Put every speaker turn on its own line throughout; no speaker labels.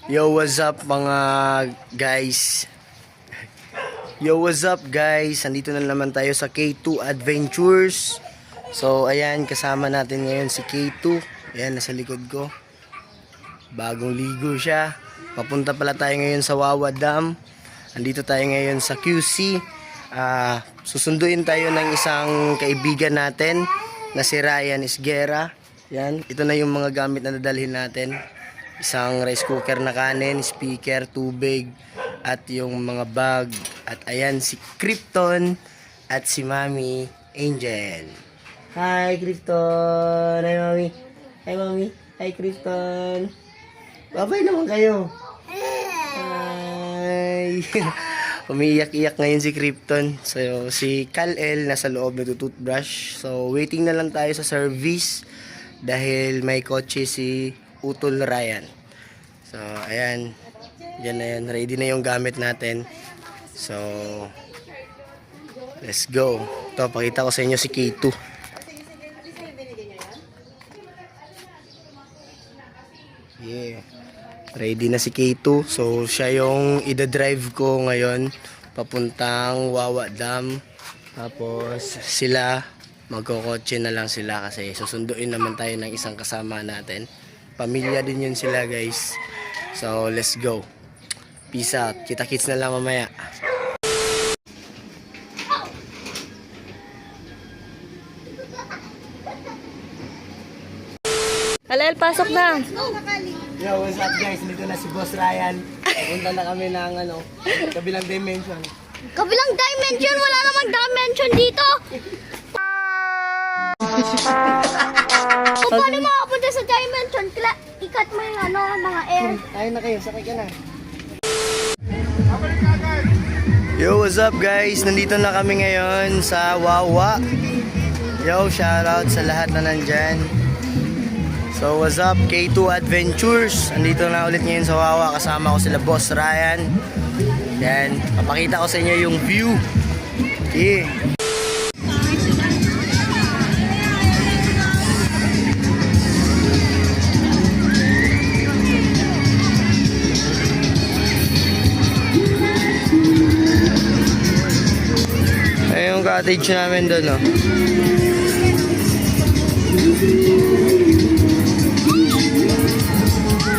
Yo, what's up mga guys? Yo, what's up guys? Andito na naman tayo sa K2 Adventures. So, ayan, kasama natin ngayon si K2. Ayan, nasa likod ko. Bagong ligo siya. Papunta pala tayo ngayon sa Wawa Dam. Andito tayo ngayon sa QC. Susunduin tayo ng isang kaibigan natin na si Ryan Isguera. Yan, ito na yung mga gamit na dadalhin natin. Isang rice cooker na kanin, speaker, tubig, at yung mga bag. At ayan si Krypton at si Mami Angel. Hi Krypton! Hi Mami! Hi Mami! Hi Krypton! Babay naman kayo! Hi! Umiiyak-iyak ngayon si Krypton. So si Kal-El nasa loob nagtutoothbrush. So waiting na lang tayo sa service dahil may kotse si Utol Ryan. So, ayan. Diyan na yan. Ready na yung gamit natin. So, let's go. Ito, pakita ko sa inyo si K2. Yeah. Ready na si K2. So, siya yung ida-drive ko ngayon papuntang Wawa Dam. Tapos, sila magkokotse na lang sila kasi susunduin naman tayo ng isang kasama natin. Pamilya din yun sila guys. So let's go. Peace out. Kita-kits na lang mamaya.
Alel, pasok na.
Yo, what's up guys? Dito na si Boss Ryan. Punta na kami ng kabilang dimension.
Kabilang dimension, wala namang dimension dito. O paano makapunta sa dimension? Ikat mo yung mga air.
Ayun na kayo, sakay ka na. Yo, what's up guys? Nandito na kami ngayon sa Wawa. Yo, shoutout sa lahat na nandyan. So, what's up? K2 Adventures. Nandito na ulit ngayon sa Wawa. Kasama ko sila Boss Ryan. Yan, papakita ko sa inyo yung view. Yeah. Ayun yung cottage namin doon, oh.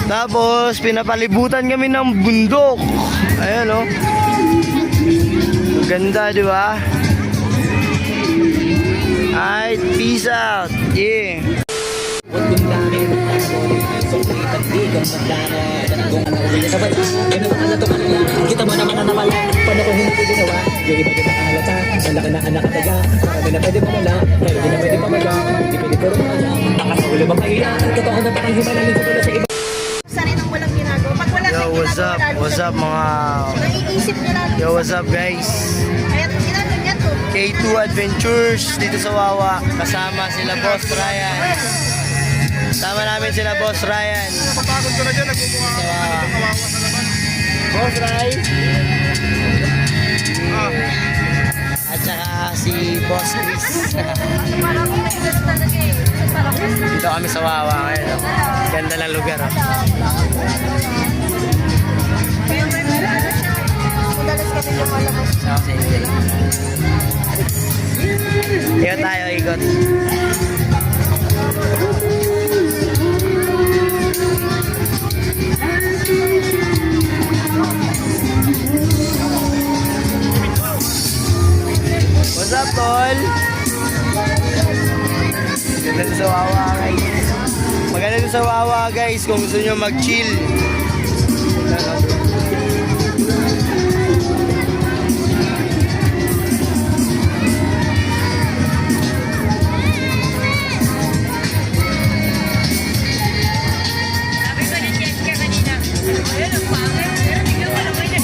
Tapos pinapalibutan kami ng bundok. Ayan, oh. Ganda, di ba? Alright, peace out. Yeah.
Kita mo naman ang naman paano ko hindi ginawa yung iba din nakalata ang laki na anak kataga marami na pwede pamala pero di na pwede pamala hindi pwede puro pamala nakasahuli ba kaya totoo na parang himalalin ko na sa iba
Sana nang walang ginagawa. Pag wala
Yo, what's up? What's up mga...
naiisip nila.
Yo, what's up guys?
Kaya ginagawa niya to.
K2 Adventures dito sa Wawa. Kasama sila Boss Ryan. Kasama namin sila Boss Ryan.
Napapagod ko na dyan, nagmumukha ako kawawa sa naman.
Boss Ryan.
Ah,
At saka si Boss Chris.
Parang nag-gets talaga eh. Parang
Dito kami sa Wawa ngayon. Oh. Ganda ng lugar. Oh.
madalas kami lumalabas.
Sa Angel. Ikot tayo, ikot. What's up, tol? Maganda sa Wawa, guys. Maganda sa Wawa, guys, kung gusto nyo mag-chill.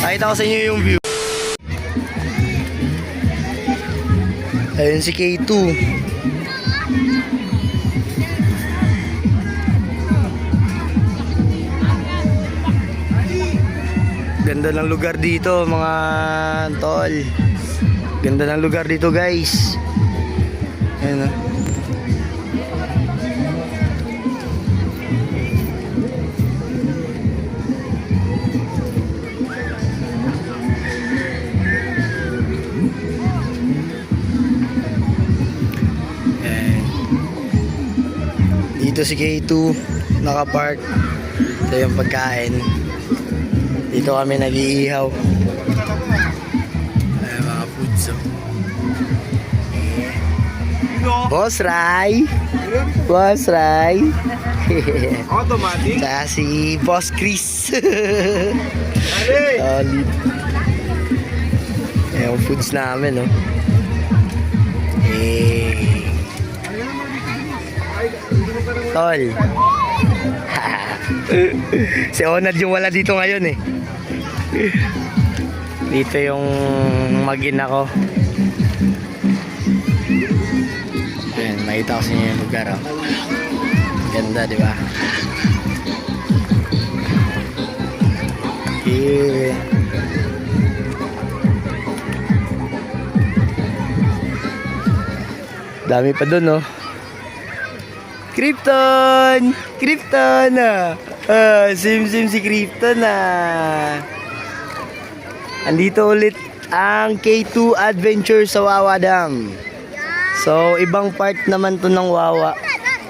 Pakita ko sa inyo yung view. Ayun si K2. Ganda ng lugar dito mga tol. Ganda ng lugar dito guys. Ayun oh. Dito si K2, nakapark. Ito yung pagkain. Dito kami nag-iihaw. Ay, mga foods. Boss Rai! Boss Rai!
Automatic.
Tsaka si Boss Chris.
Dali.
Solid. Ayan yung foods namin, no? Tol. Si Onad yung wala dito ngayon eh. Dito yung mag-ina ko. Ayan, makita ko sa inyo yung lugar. Oh. Ganda, di ba? Yeah. Dami pa dun, oh. Krypton! Krypton! Sim si Krypton, Andito ulit ang K2 Adventure sa Wawa Dam. So, ibang part naman to ng Wawa.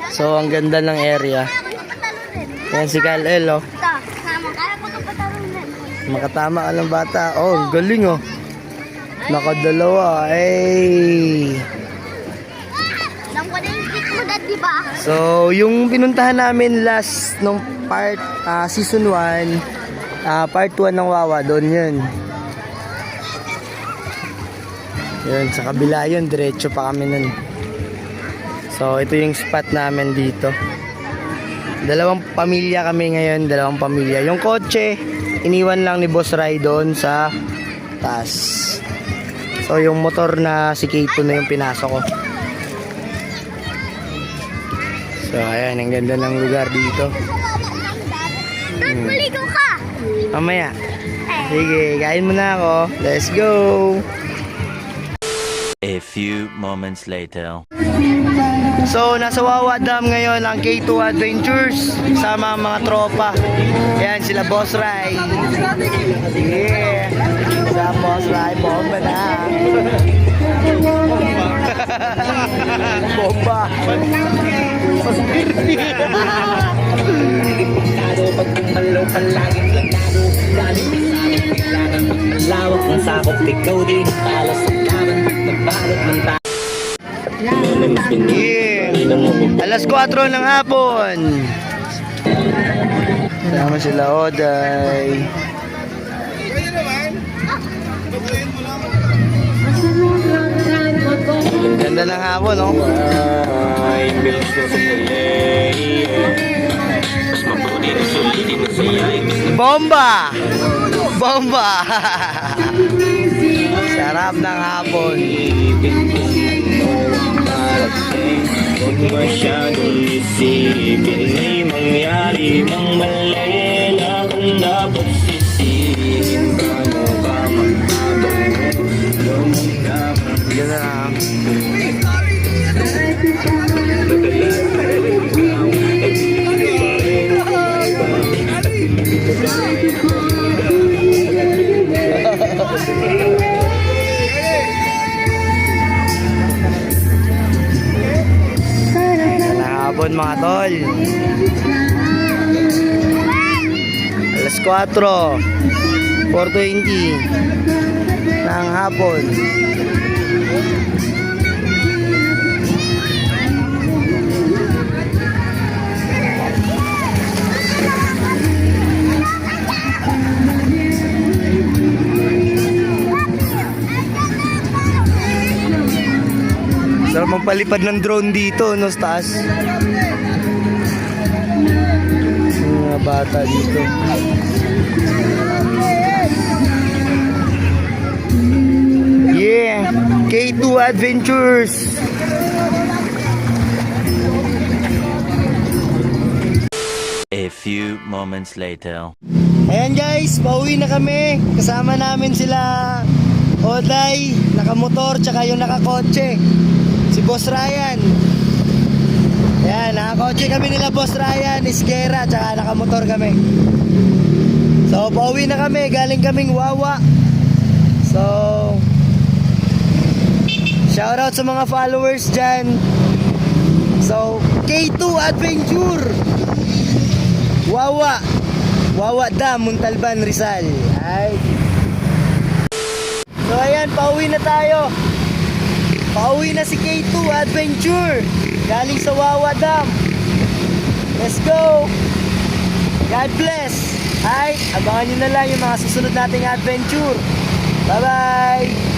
So, ang ganda ng area. Yan si Kyle El, oh.
Kaya ko ito patalunin.
Makatama ka ng bata. Oh, ang galing, oh. Nakadalawa. Ay.
Alam ko na yung kick mo, dad, di ba?
So, yung pinuntahan namin last nung part, season 1, part 1 ng Wawa, doon yun. Yun, sa kabila yun, diretso pa kami nun. So, ito yung spot namin dito. Dalawang pamilya kami ngayon, dalawang pamilya. Yung kotse, iniwan lang ni Boss Rai doon sa taas. So, yung motor na si K2 na yung pinasok ko. So, ayan, ang ganda ng lugar dito.
Dad, maligo ka!
Mamaya. Sige, kain mo na ako. Let's go!
A few moments later.
So, nasa Wawa Dam ngayon ang K2 Adventures sama ang mga tropa. Ayan, sila Boss Rai. Yeah! Sa Boss Rai, bomba na. Bomba!
Pag tumalaw ka laging planado, galing ka sa akin kailangan ng lawak ng sakop, ikaw din talas sa laban, nagbalot ng
Yeah! Alas 4 ng hapon. Sama sila Oday. Ang ganda ng hapon, no? Bomba! Bomba! Sarap ng hapon.
Huwag masyadong isipin, may mangyari mang mali na kung dapat sisihin. Paano ka magtatango?
Ganda na. Hapon mga tol. Alas 4, 4:20 ng hapon. Sarap magpalipad ng drone dito, no, sa taas. Mga bata dito. Yeah! K2 Adventures!
A few moments later.
Ayan guys, pauwi na kami. Kasama namin sila Oday, nakamotor, tsaka yung nakakotse. Si Boss Ryan. Ayan, nakakotse kami nila Boss Ryan, Iskera, tsaka nakamotor kami. So, pauwi na kami. Galing kaming Wawa. So, shoutout sa mga followers dyan. So, K2 Adventure. Wawa Dam, Montalban, Rizal. Ay. So ayan, pauwi na tayo. Pauwi na si K2 Adventure. Galing sa Wawa Dam. Let's go. God bless. Ay, abangan nyo na lang yung mga susunod nating adventure. Bye-bye.